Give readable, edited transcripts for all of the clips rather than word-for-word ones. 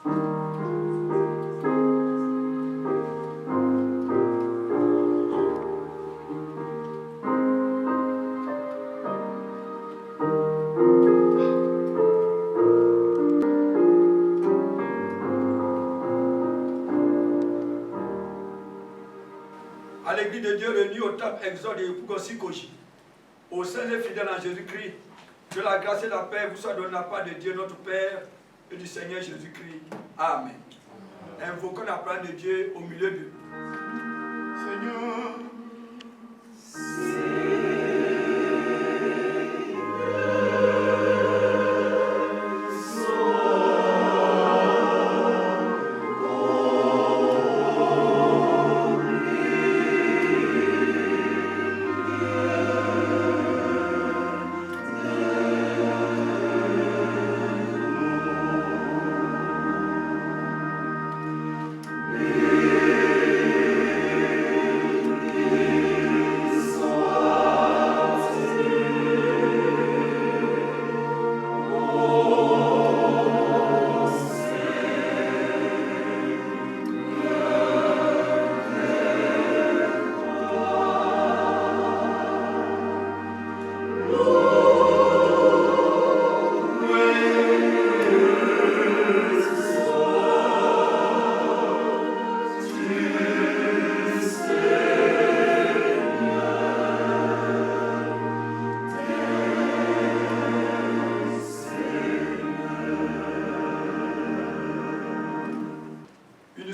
À l'église de Dieu réunie au temple Exode et Pugosi-Koji, aux saints et fidèles en Jésus-Christ, que la grâce et la paix vous soient données de la part de Dieu notre Père et du Seigneur Jésus-Christ. Amen. Invoquons la parole de Dieu au milieu de nous. Seigneur,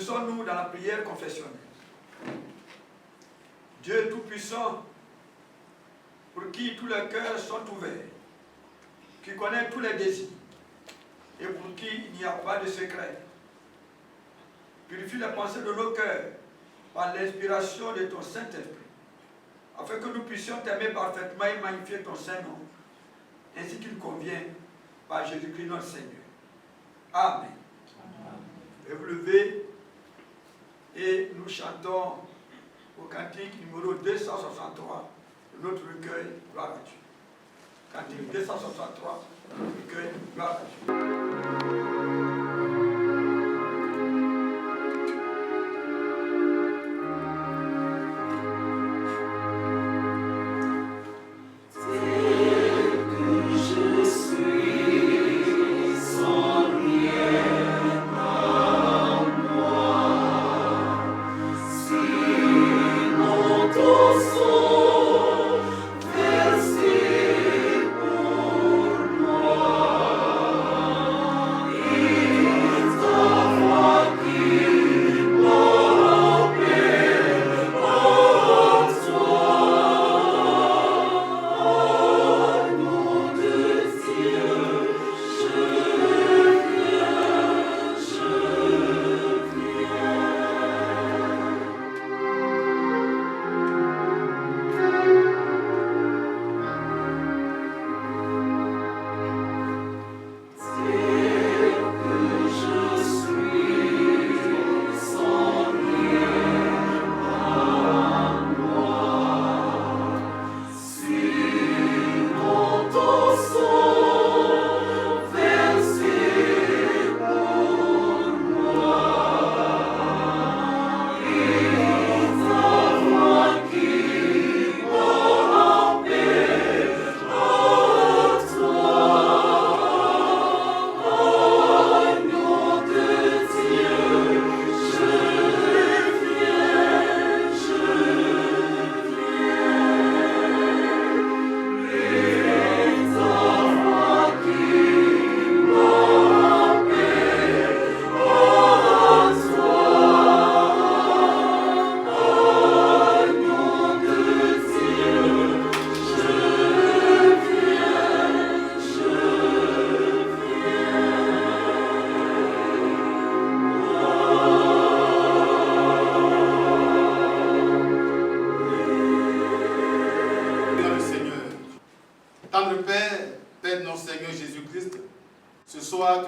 unissons-nous dans la prière confessionnelle. Dieu Tout-Puissant, pour qui tous les cœurs sont ouverts, qui connaît tous les désirs, et pour qui il n'y a pas de secret, purifie les pensées de nos cœurs par l'inspiration de ton Saint-Esprit, afin que nous puissions t'aimer parfaitement et magnifier ton Saint-Nom, ainsi qu'il convient par Jésus-Christ notre Seigneur. Amen. Et vous levez et nous chantons au cantique numéro 263 de notre recueil Gloire à Dieu. Cantique 263, recueil Gloire à Dieu.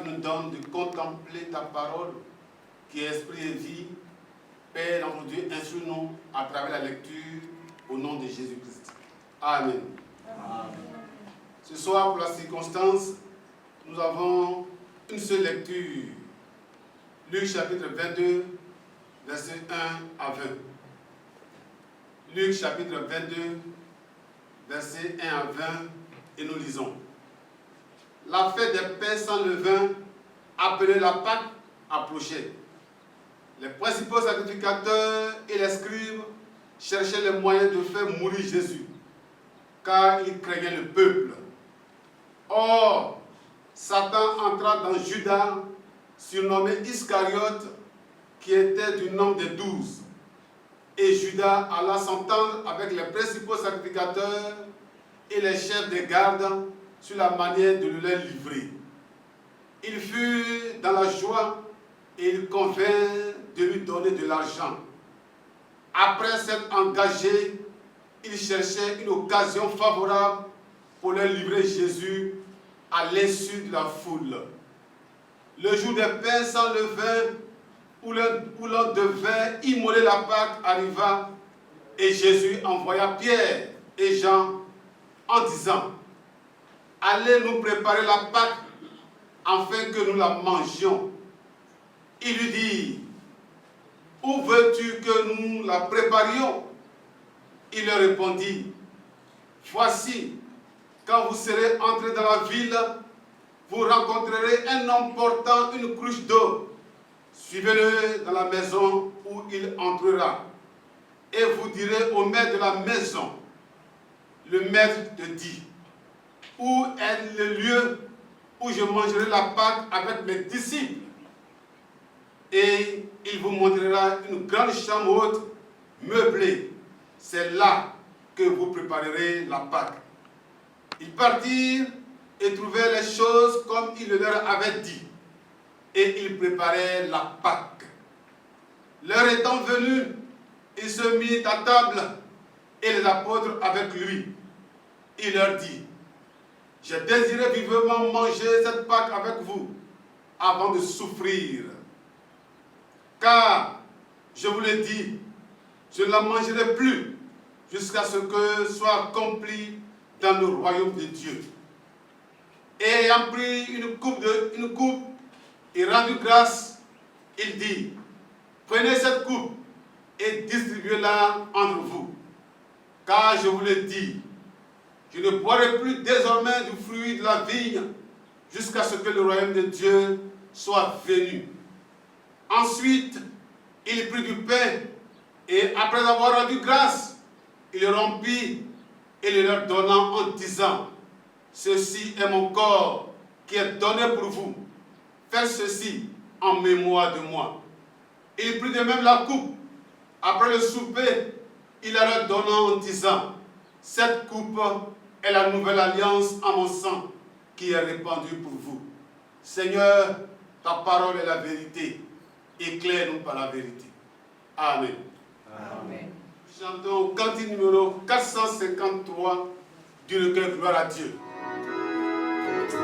Tu nous donnes de contempler ta parole, qui est esprit et vie. Père, notre Dieu, instruis-nous à travers la lecture au nom de Jésus-Christ. Amen. Amen. Ce soir, pour la circonstance, nous avons une seule lecture Luc chapitre 22, versets 1 à 20. Luc chapitre 22, versets 1 à 20, et nous lisons. La fête des pains sans levain, appelée la Pâque, approchait. Les principaux sacrificateurs et les scribes cherchaient les moyens de faire mourir Jésus, car ils craignaient le peuple. Or, Satan entra dans Judas, surnommé Iscariote, qui était du nombre des 12. Et Judas alla s'entendre avec les principaux sacrificateurs et les chefs des gardes sur la manière de le leur livrer. Il fut dans la joie et il convint de lui donner de l'argent. Après s'être engagé, il cherchait une occasion favorable pour leur livrer Jésus à l'insu de la foule. Le jour des pains sans levain, où l'on devait immoler la Pâque, arriva, et Jésus envoya Pierre et Jean en disant: allez nous préparer la Pâque, afin que nous la mangions. Il lui dit: où veux-tu que nous la préparions? Il leur répondit: voici, quand vous serez entrés dans la ville, vous rencontrerez un homme portant une cruche d'eau. Suivez-le dans la maison où il entrera. Et vous direz au maître de la maison: le maître te dit, où est le lieu où je mangerai la Pâque avec mes disciples? Et il vous montrera une grande chambre haute, meublée. C'est là que vous préparerez la Pâque. Ils partirent et trouvèrent les choses comme il le leur avait dit. Et ils préparaient la Pâque. L'heure étant venue, il se mit à table et les apôtres avec lui. Il leur dit: j'ai désiré vivement manger cette Pâque avec vous avant de souffrir. Car, je vous l'ai dit, je ne la mangerai plus jusqu'à ce que soit accompli dans le royaume de Dieu. Et ayant pris une coupe et rendu grâce, il dit: prenez cette coupe et distribuez-la entre vous. Car je vous le dis, je ne boirai plus désormais du fruit de la vigne jusqu'à ce que le royaume de Dieu soit venu. Ensuite, il prit du pain et après avoir rendu grâce, il le rompit et le leur donna en disant: ceci est mon corps qui est donné pour vous. Faites ceci en mémoire de moi. Il prit de même la coupe. Après le souper, il la leur donna en disant: cette coupe est la nouvelle alliance en mon sang qui est répandue pour vous. Seigneur, ta parole est la vérité. Éclaire-nous par la vérité. Amen. Amen. Chantons cantique numéro 453 du recueil Gloire à Dieu. T'es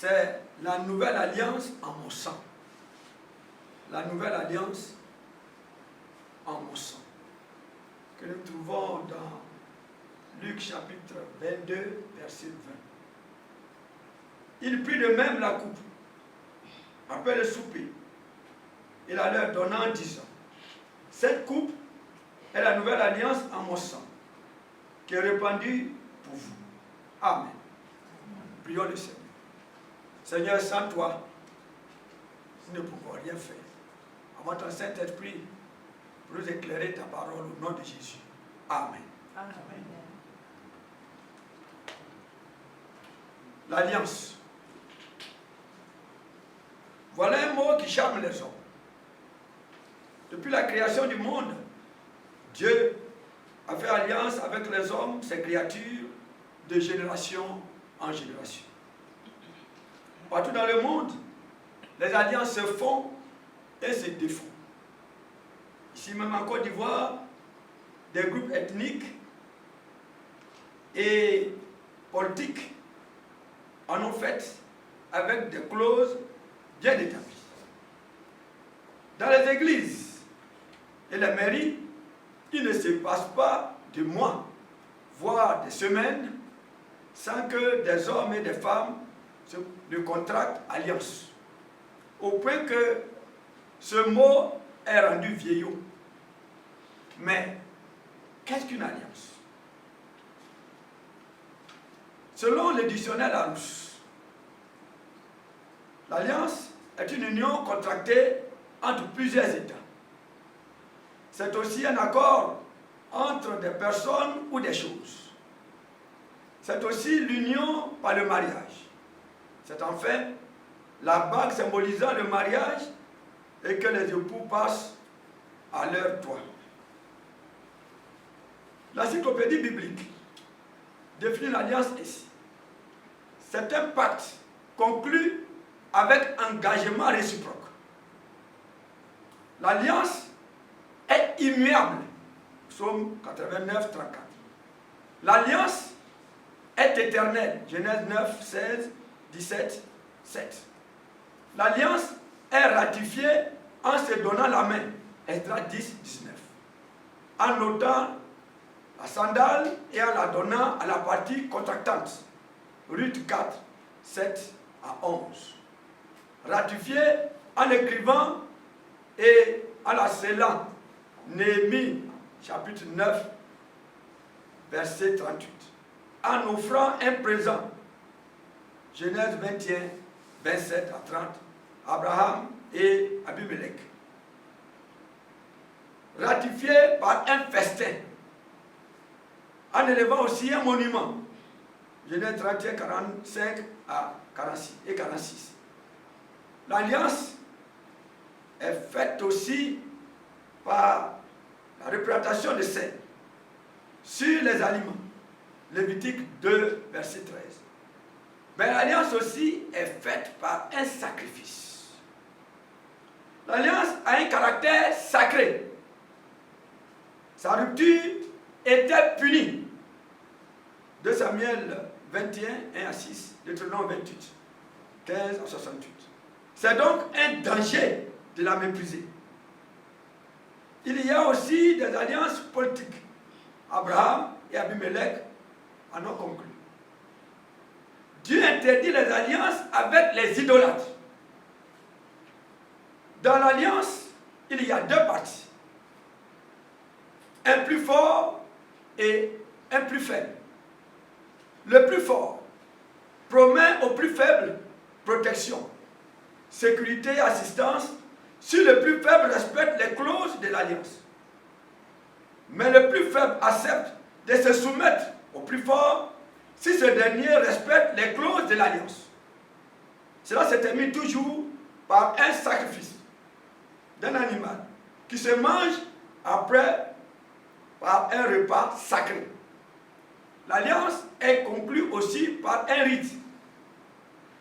c'est la nouvelle alliance en mon sang. La nouvelle alliance en mon sang. Que nous trouvons dans Luc chapitre 22, verset 20. Il prit de même la coupe, après le souper. Il la leur donna en disant, cette coupe est la nouvelle alliance en mon sang, qui est répandue pour vous. Amen. Prions le Seigneur. Seigneur, sans toi, nous ne pouvons rien faire. Envoie ton Saint-Esprit pour nous éclairer ta parole au nom de Jésus. Amen. Amen. L'alliance. Voilà un mot qui charme les hommes. Depuis la création du monde, Dieu a fait alliance avec les hommes, ses créatures, de génération en génération. Partout dans le monde, les alliances se font et se défont. Ici même en Côte d'Ivoire, des groupes ethniques et politiques en ont fait avec des clauses bien établies. Dans les églises et les mairies, il ne se passe pas de mois, voire des semaines, sans que des hommes et des femmes ne contractent alliance. Au point que ce mot est rendu vieillot. Mais qu'est-ce qu'une alliance? Selon le dictionnaire Larousse, l'alliance est une union contractée entre plusieurs États. C'est aussi un accord entre des personnes ou des choses. C'est aussi l'union par le mariage. C'est enfin la bague symbolisant le mariage et que les époux passent à leur doigt. L'encyclopédie biblique définit l'alliance ici. C'est un pacte conclu avec engagement réciproque. L'alliance est immuable. Psaume 89, 34. L'alliance est éternelle. Genèse 9, 16, 17, 7. L'alliance est ratifiée en se donnant la main. Esdras 10, 19. En ôtant la sandale et en la donnant à la partie contractante. Ruth 4, 7 à 11. Ratifiée en écrivant et en la scellant. Néhémie chapitre 9, verset 38. En offrant un présent. Genèse 21, 27 à 30. Abraham et Abimelech. Ratifié par un festin. En élevant aussi un monument. Genèse 31, 45 à 46 et 46. L'alliance est faite aussi par la représentation de scènes sur les aliments. Lévitique 2, verset 13. Mais l'alliance aussi est faite par un sacrifice. L'alliance a un caractère sacré. Sa rupture était punie. 2 Samuel 21, 1 à 6, Deutéronome 28, 15 à 68. C'est donc un danger de la mépriser. Il y a aussi des alliances politiques. Abraham et Abimelech en ont conclu. Dieu interdit les alliances avec les idolâtres. Dans l'alliance, il y a deux parties. Un plus fort et un plus faible. Le plus fort promet au plus faible protection, sécurité et assistance si le plus faible respecte les clauses de l'alliance. Mais le plus faible accepte de se soumettre au plus fort si ce dernier respecte les clauses de l'alliance. Cela se termine toujours par un sacrifice d'un animal qui se mange après par un repas sacré. L'alliance est conclue aussi par un rite.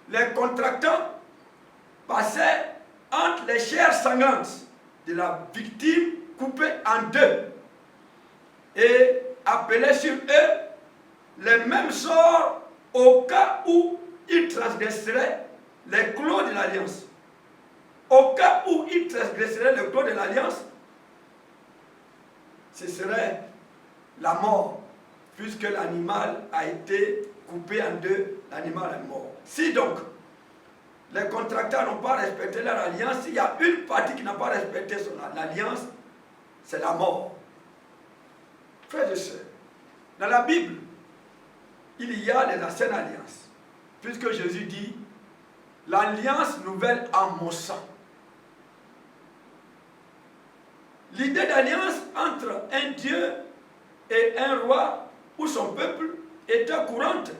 Les contractants passaient entre les chairs sanglantes de la victime coupée en deux et appelaient sur eux les mêmes sorts au cas où ils transgresseraient les clos de l'alliance. Au cas où il transgresserait le clos de l'alliance, ce serait la mort, puisque l'animal a été coupé en deux, l'animal est mort. Si donc les contractants n'ont pas respecté leur alliance, s'il y a une partie qui n'a pas respecté son alliance, c'est la mort. Frères et sœurs, dans la Bible, il y a les anciennes alliances, puisque Jésus dit l'alliance nouvelle en mon sang. L'idée d'alliance entre un Dieu et un roi ou son peuple était courante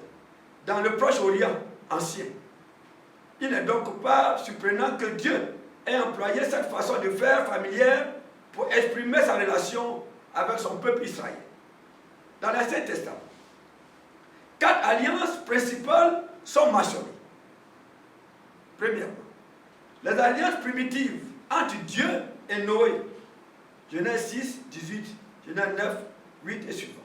dans le Proche-Orient ancien. Il n'est donc pas surprenant que Dieu ait employé cette façon de faire familière pour exprimer sa relation avec son peuple Israël. Dans l'Ancien Testament, 4 alliances principales sont mentionnées. Premièrement, les alliances primitives entre Dieu et Noé. Genèse 6, 18, Genèse 9, 8 et suivant.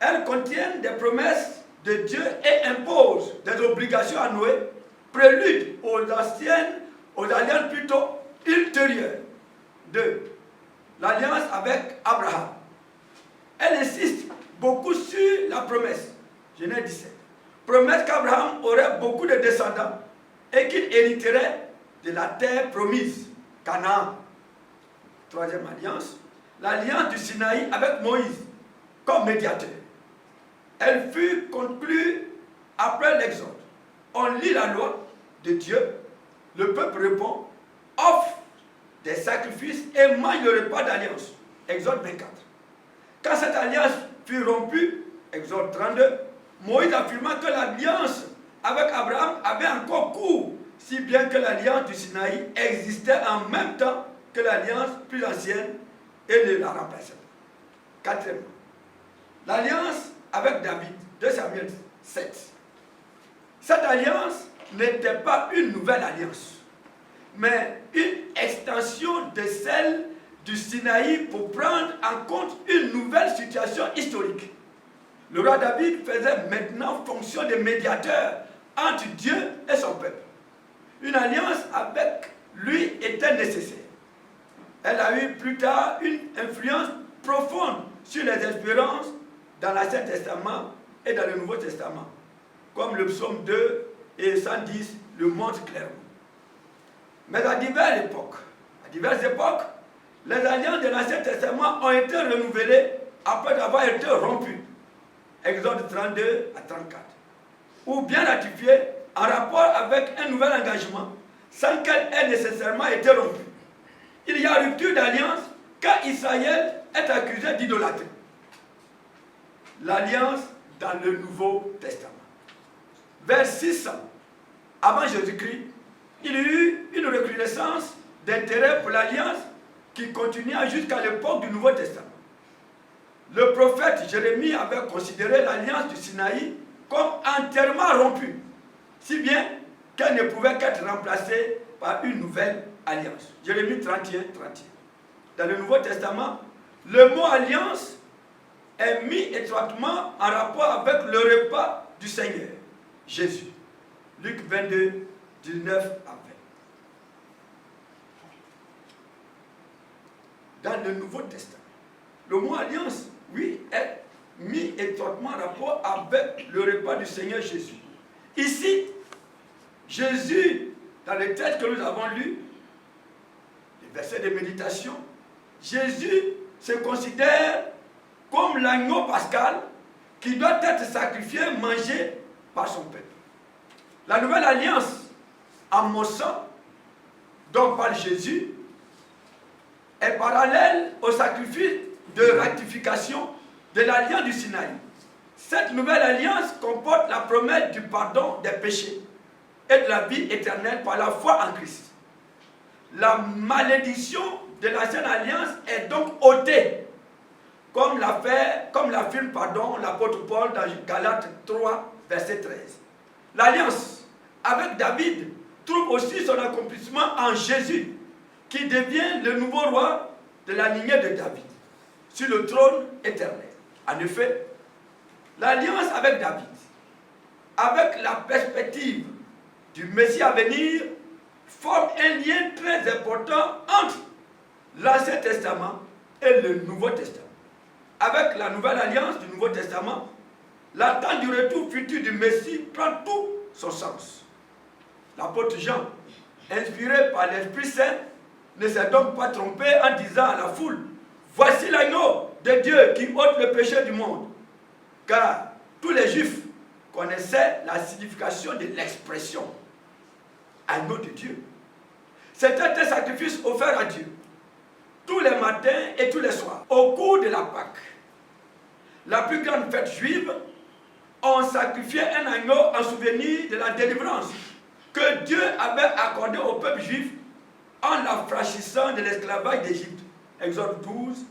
Elles contiennent des promesses de Dieu et imposent des obligations à Noé, prélude aux alliances plutôt ultérieures. 2. L'alliance avec Abraham. Elle insiste beaucoup sur la promesse. Genèse 17. Promesse qu'Abraham aurait beaucoup de descendants et qu'il hériterait de la terre promise, Canaan. 3e alliance, l'alliance du Sinaï avec Moïse comme médiateur. Elle fut conclue après l'Exode. On lit la loi de Dieu, le peuple répond, offre des sacrifices et mange le repas d'alliance. Exode 24. Quand cette alliance fut rompue, Exode 32, Moïse affirma que l'alliance avec Abraham avait encore cours, si bien que l'alliance du Sinaï existait en même temps que l'alliance plus ancienne et ne la remplaçait pas. 4e, l'alliance avec David, 2 Samuel 7. Cette alliance n'était pas une nouvelle alliance, mais une extension de celle du Sinaï pour prendre en compte une nouvelle situation historique. Le roi David faisait maintenant fonction de médiateur entre Dieu et son peuple. Une alliance avec lui était nécessaire. Elle a eu plus tard une influence profonde sur les espérances dans l'Ancien Testament et dans le Nouveau Testament, comme le psaume 2 et 110 le montrent clairement. Mais à diverses époques, les alliances de l'Ancien Testament ont été renouvelées après avoir été rompues. Exode 32 à 34. Ou bien ratifiées en rapport avec un nouvel engagement sans qu'elle ait nécessairement été rompue. Il y a rupture d'alliance quand Israël est accusé d'idolâtrie. L'alliance dans le Nouveau Testament. Vers 600 avant Jésus-Christ, il y eut une recrudescence d'intérêt pour l'alliance qui continua jusqu'à l'époque du Nouveau Testament. Le prophète Jérémie avait considéré l'alliance du Sinaï comme entièrement rompue, si bien qu'elle ne pouvait qu'être remplacée par une nouvelle alliance. Jérémie 31, 31. Dans le Nouveau Testament, le mot alliance est mis étroitement en rapport avec le repas du Seigneur, Jésus. Luc 22, 19 à 20. Dans le Nouveau Testament, le mot alliance, oui, est mis étroitement en rapport avec le repas du Seigneur Jésus. Ici, Jésus, dans le texte que nous avons lu, les versets de méditation, Jésus se considère comme l'agneau pascal qui doit être sacrifié, mangé par son peuple. La nouvelle alliance en mon sang, dont parle Jésus, est parallèle au sacrifice de ratification de l'alliance du Sinaï. Cette nouvelle alliance comporte la promesse du pardon des péchés et de la vie éternelle par la foi en Christ. La malédiction de l'ancienne alliance est donc ôtée, comme l'affirme l'apôtre Paul dans Galates 3, verset 13. L'alliance avec David trouve aussi son accomplissement en Jésus, qui devient le nouveau roi de la lignée de David, sur le trône éternel. En effet, l'alliance avec David, avec la perspective du Messie à venir forme un lien très important entre l'Ancien Testament et le Nouveau Testament. Avec la Nouvelle Alliance du Nouveau Testament, l'attente du retour futur du Messie prend tout son sens. L'apôtre Jean, inspiré par l'Esprit Saint, ne s'est donc pas trompé en disant à la foule, « Voici l'agneau de Dieu qui ôte le péché du monde. » Car tous les Juifs connaissaient la signification de l'expression « agneau de Dieu ». C'était un sacrifice offert à Dieu tous les matins et tous les soirs. Au cours de la Pâque, la plus grande fête juive, on sacrifiait un agneau en souvenir de la délivrance que Dieu avait accordée au peuple juif en l'affranchissant de l'esclavage d'Égypte. Exode 12,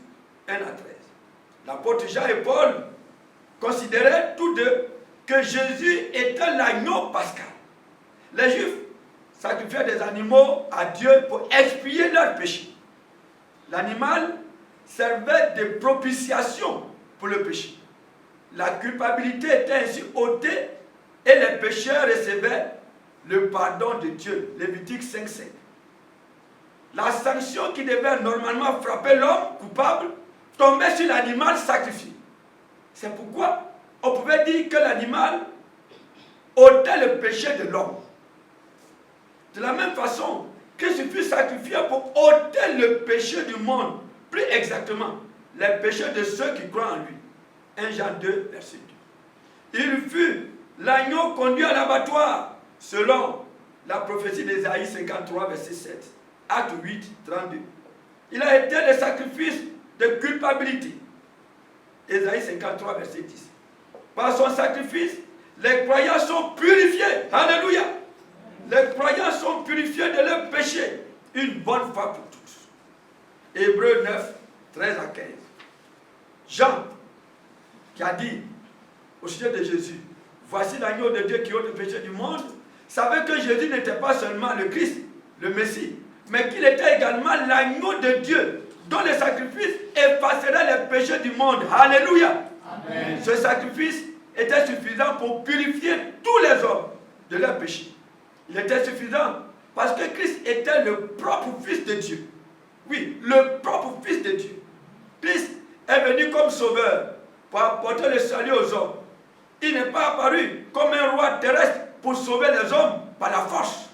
1 à 13. L'apôtre Jean et Paul considéraient tous deux que Jésus était l'agneau pascal. Les Juifs sacrifiaient des animaux à Dieu pour expier leurs péchés. L'animal servait de propitiation pour le péché. La culpabilité était ainsi ôtée et les pécheurs recevaient le pardon de Dieu. Lévitique 5:5. La sanction qui devait normalement frapper l'homme coupable tombait sur l'animal sacrifié. C'est pourquoi on pouvait dire que l'animal ôtait le péché de l'homme. De la même façon, Christ fut sacrifié pour ôter le péché du monde, plus exactement, les péchés de ceux qui croient en lui. 1 Jean 2, verset 2. Il fut l'agneau conduit à l'abattoir, selon la prophétie d'Ésaïe 53, verset 7. Acte 8, 32. Il a été le sacrifice de culpabilité. Ésaïe 53, verset 10. Par son sacrifice, les croyants sont purifiés. Alléluia. Les croyants sont purifiés de leurs péchés une bonne fois pour tous. Hébreux 9, 13 à 15. Jean, qui a dit au sujet de Jésus, voici l'agneau de Dieu qui ôte le péché du monde, savait que Jésus n'était pas seulement le Christ, le Messie, mais qu'il était également l'agneau de Dieu, dont le sacrifice effacerait les péchés du monde. Alléluia. Amen. Ce sacrifice était suffisant pour purifier tous les hommes de leurs péchés. Il était suffisant parce que Christ était le propre Fils de Dieu. Oui, le propre Fils de Dieu. Christ est venu comme sauveur pour apporter le salut aux hommes. Il n'est pas apparu comme un roi terrestre pour sauver les hommes par la force.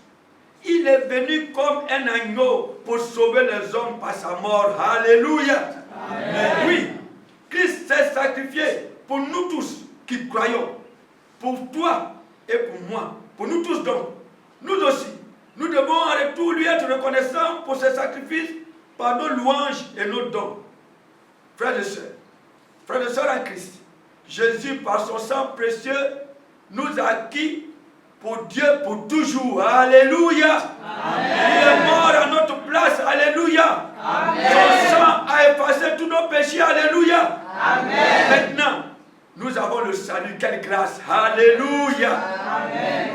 Il est venu comme un agneau pour sauver les hommes par sa mort. Alléluia. Amen. Oui, Christ s'est sacrifié pour nous tous qui croyons. Pour toi et pour moi. Pour nous tous donc. Nous aussi. Nous devons en retour lui être reconnaissants pour ce sacrifice par nos louanges et nos dons. Frères et sœurs en Christ, Jésus par son sang précieux nous a acquis pour Dieu pour toujours. Alléluia. Amen. Il est mort à notre place. Alléluia. Amen. Son sang a effacé tous nos péchés. Alléluia. Amen. Maintenant, nous avons le salut. Quelle grâce. Alléluia. Amen.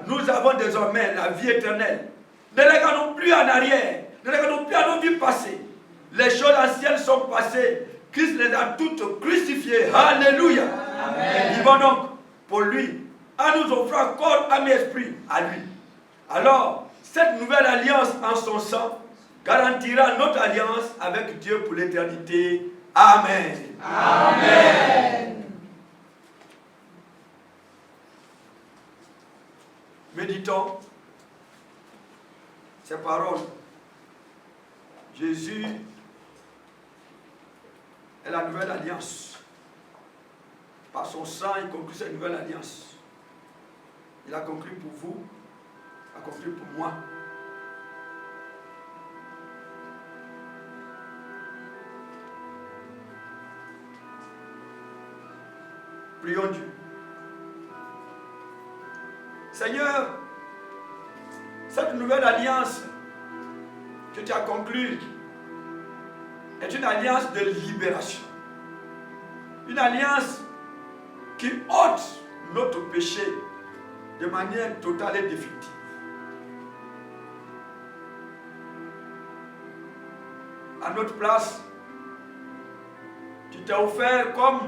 Nous avons désormais la vie éternelle. Ne regardons plus en arrière. Ne regardons plus à nos vies passées. Les choses anciennes sont passées. Christ les a toutes crucifiées. Alléluia. Amen. Vivons donc pour lui, en nous offrant corps, âme et esprit à lui. Alors, cette nouvelle alliance en son sang garantira notre alliance avec Dieu pour l'éternité. Amen. Amen. Méditons ces paroles. Jésus est la nouvelle alliance. Par son sang, il conclut cette nouvelle alliance. Il a conclu pour vous, il a conclu pour moi. Prions Dieu. Seigneur, cette nouvelle alliance que tu as conclue est une alliance de libération. Une alliance qui ôte notre péché de manière totale et définitive. À notre place, tu t'es offert comme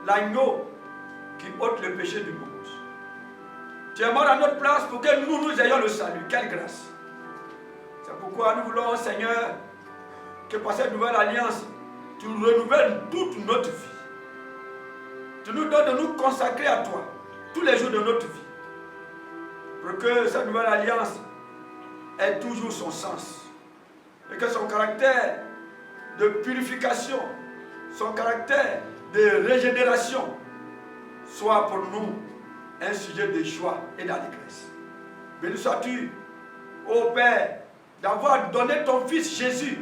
l'agneau qui ôte le péché du monde. Tu es mort à notre place pour que nous ayons le salut. Quelle grâce. C'est pourquoi nous voulons, Seigneur, que par cette nouvelle alliance, tu nous renouvelles toute notre vie. Tu nous donnes de nous consacrer à toi tous les jours de notre vie. Pour que cette nouvelle alliance ait toujours son sens. Et que son caractère de purification, son caractère de régénération soit pour nous un sujet de joie et d'allégresse. Béni sois-tu, ô Père, d'avoir donné ton Fils Jésus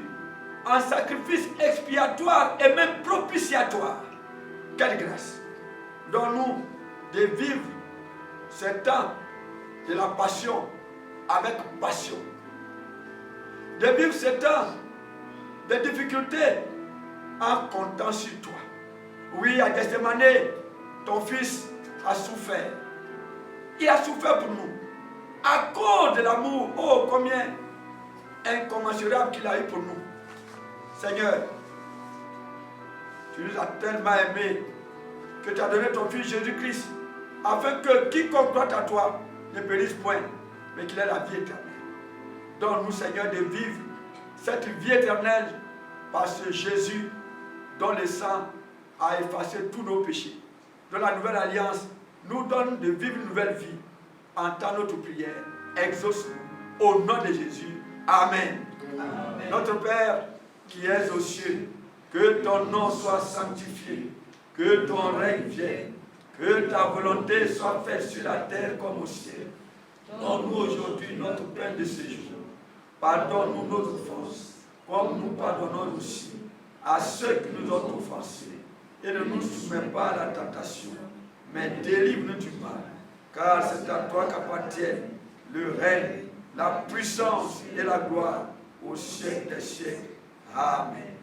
en sacrifice expiatoire et même propitiatoire. Quelle grâce! Donne-nous de vivre ce temps de la passion avec passion. De vivre ce temps de difficultés en comptant sur toi. Oui, à Gethsemane, ton Fils a souffert. Il a souffert pour nous. À cause de l'amour, oh combien incommensurable qu'il a eu pour nous. Seigneur, tu nous as tellement aimés que tu as donné ton Fils Jésus-Christ afin que quiconque croit à toi ne périsse point, mais qu'il ait la vie éternelle. Donne-nous, Seigneur, de vivre cette vie éternelle par ce Jésus dont le sang a effacé tous nos péchés. Dans la nouvelle alliance, nous donne de vivre une nouvelle vie. Entends notre prière. Exauce-nous. Au nom de Jésus. Amen. Amen. Notre Père qui es aux cieux, que ton nom soit sanctifié, que ton règne vienne, que ta volonté soit faite sur la terre comme au ciel. Donne-nous aujourd'hui notre pain de ce jour. Pardonne-nous nos offenses, comme nous pardonnons aussi à ceux qui nous ont offensés. Et ne nous soumets pas à la tentation, mais délivre-nous du mal. Car c'est à toi qu'appartiennent le règne, la puissance et la gloire au siècle des siècles. Amen.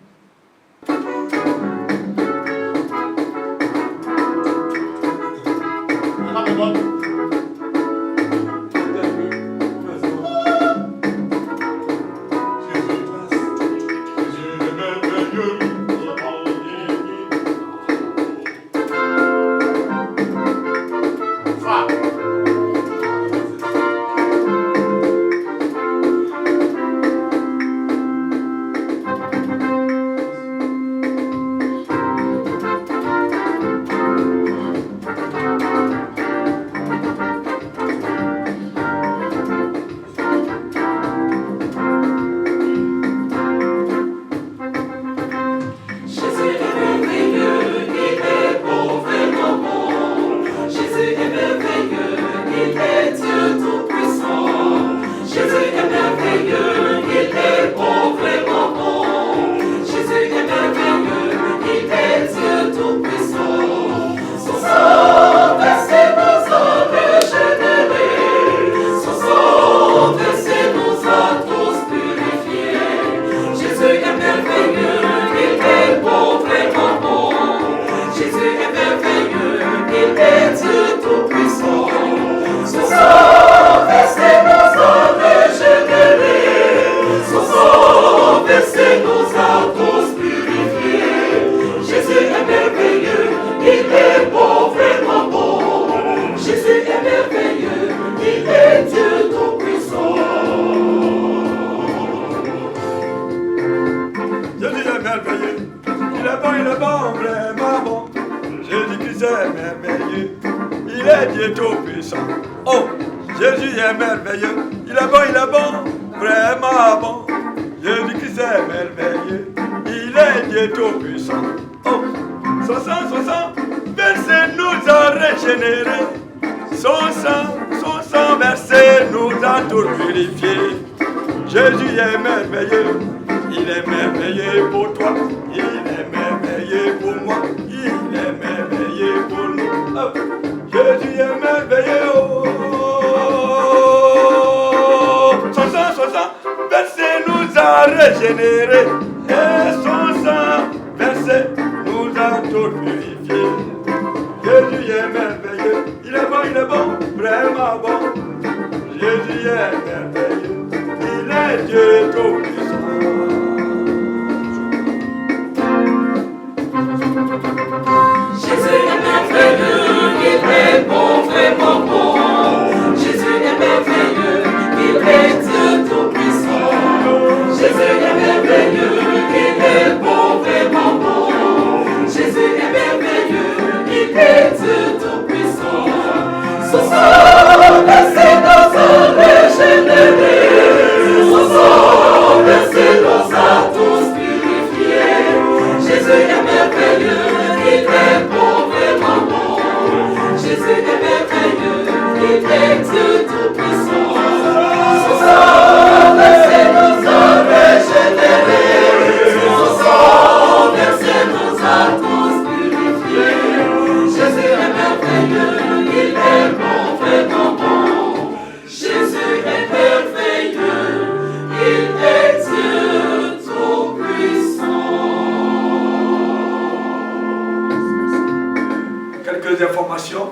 Informations.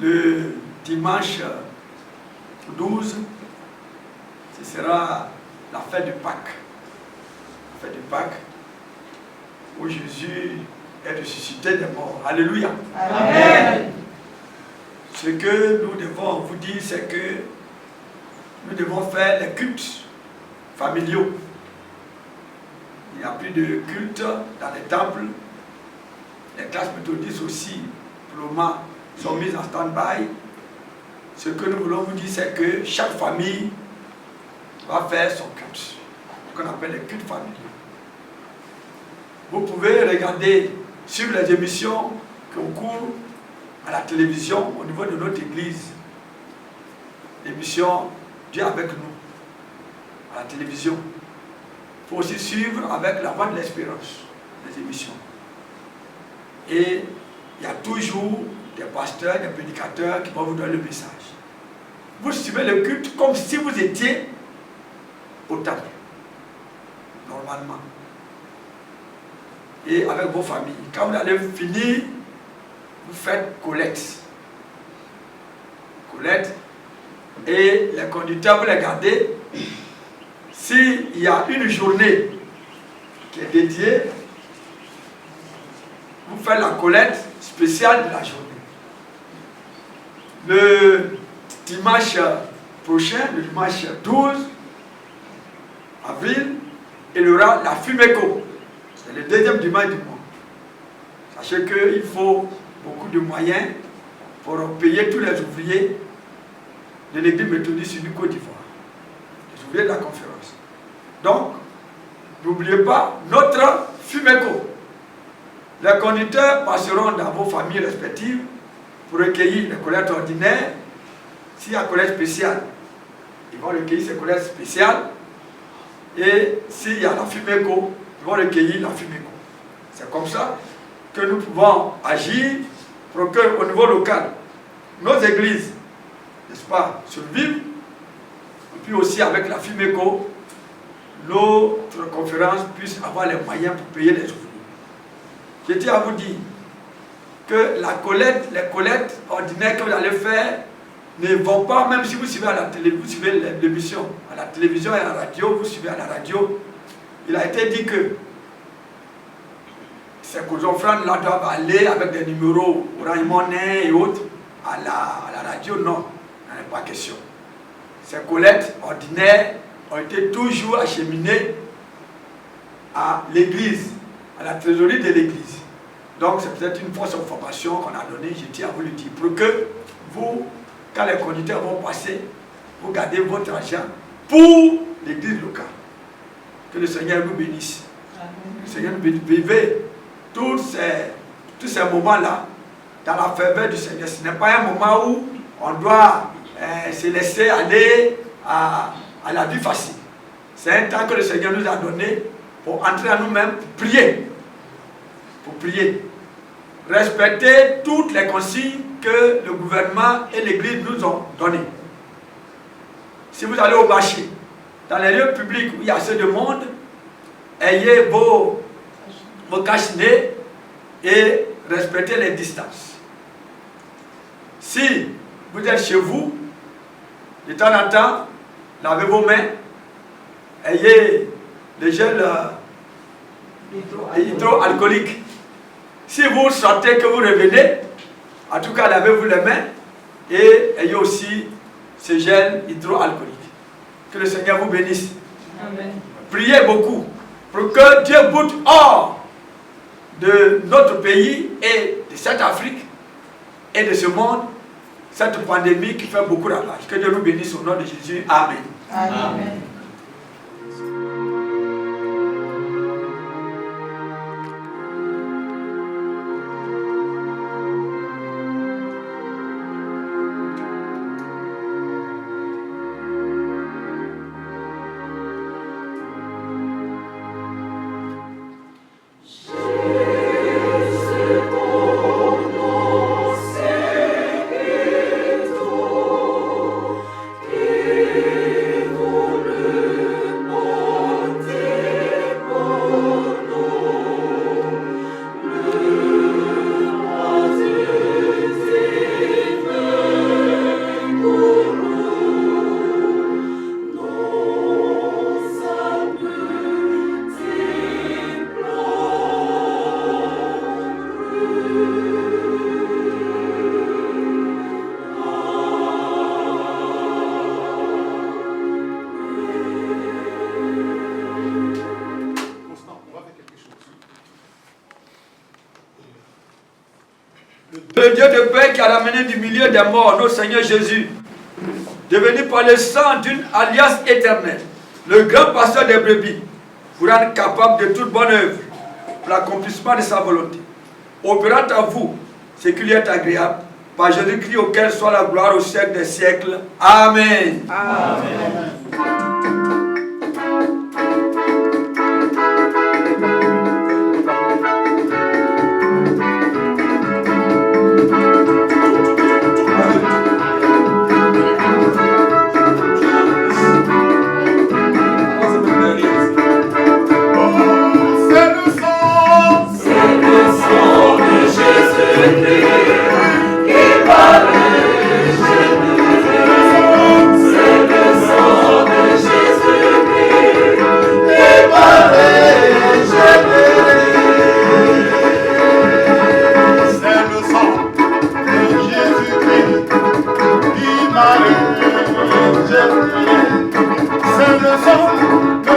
Le dimanche 12, ce sera la fête de Pâques. La fête de Pâques, où Jésus est ressuscité des morts. Alléluia. Amen. Ce que nous devons vous dire, c'est que nous devons faire les cultes familiaux. Il n'y a plus de culte dans les temples. Les classes méthodistes aussi, pour le moment, sont mises en stand-by. Ce que nous voulons vous dire, c'est que chaque famille va faire son culte, ce qu'on appelle les cultes familiaux. Vous pouvez regarder sur les émissions qu'on court à la télévision au niveau de notre église. L'émission Dieu avec nous, à la télévision. Il faut aussi suivre avec la voix de l'espérance, les émissions. Et il y a toujours des pasteurs, des prédicateurs qui vont vous donner le message. Vous suivez le culte comme si vous étiez au temple, normalement. Et avec vos familles. Quand vous allez finir, vous faites collecte. Collecte. Et les conducteurs, vous les gardez. S'il y a une journée qui est dédiée, vous faites la collecte spéciale de la journée. Le dimanche prochain, le dimanche 12 avril, il y aura la Fumeco. C'est le deuxième dimanche du mois. Sachez qu'il faut beaucoup de moyens pour payer tous les ouvriers de l'église méthodiste du Côte d'Ivoire, les ouvriers de la conférence. Donc, n'oubliez pas notre Fumeco. Les conducteurs passeront dans vos familles respectives pour recueillir les collectes ordinaires. S'il y a collecte spéciale, ils vont recueillir ces collectes spéciales. Et s'il y a la Fumeco, ils vont recueillir la Fumeco. C'est comme ça que nous pouvons agir pour qu'au niveau local, nos églises, n'est-ce pas, survivent. Et puis aussi avec la Fumeco, notre conférence puisse avoir les moyens pour payer les ouvriers. Je tiens à vous dire que les collectes ordinaires que vous allez faire ne vont pas, même si vous suivez à la télé, vous suivez l'émission à la télévision et à la radio, vous suivez à la radio, il a été dit que ces offrandes là doivent aller avec des numéros Orange Money et autres à la radio. Non, il n'en est pas question. Ces collectes ordinaires ont été toujours acheminées à l'église, à la trésorerie de l'église. Donc c'est peut-être une fausse information qu'on a donnée, je tiens à vous le dire, pour que vous, quand les conducteurs vont passer, vous gardez votre argent pour l'église locale. Que le Seigneur nous bénisse. Amen. Que le Seigneur nous bénisse. Vivez tous ces moments-là dans la faveur du Seigneur. Ce n'est pas un moment où on doit se laisser aller à la vie facile. C'est un temps que le Seigneur nous a donné pour entrer en nous-mêmes, pour prier. Pour prier. Respecter toutes les consignes que le gouvernement et l'Église nous ont données. Si vous allez au marché, dans les lieux publics où il y a assez de monde, ayez vos cache-nez et respectez les distances. Si vous êtes chez vous, de temps en temps, lavez vos mains, ayez des gels hydroalcooliques. Si vous sentez que vous revenez, en tout cas lavez-vous les mains et ayez aussi ce gel hydroalcoolique. Que le Seigneur vous bénisse. Amen. Priez beaucoup pour que Dieu boute hors de notre pays et de cette Afrique et de ce monde cette pandémie qui fait beaucoup de ravages. Que Dieu nous bénisse au nom de Jésus. Amen. Amen. Amen. Dieu de paix qui a ramené du milieu des morts notre Seigneur Jésus, devenu par le sang d'une alliance éternelle, le grand pasteur des brebis, vous rendre capable de toute bonne œuvre pour l'accomplissement de sa volonté, opérant à vous ce qui lui est agréable, par Jésus-Christ auquel soit la gloire au siècle des siècles. Amen. Amen. C'est le sang de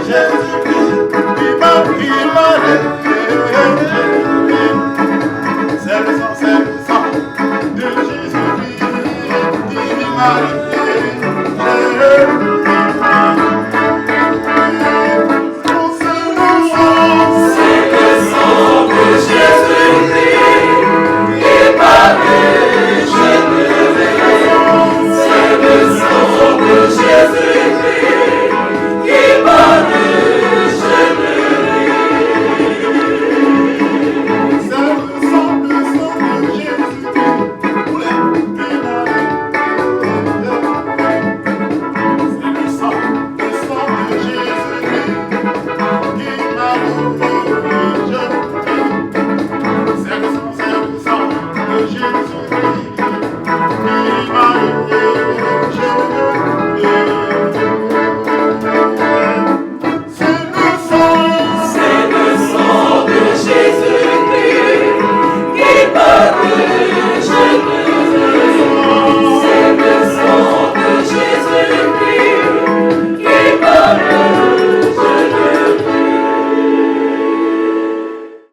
Jésus-Christ qui m'a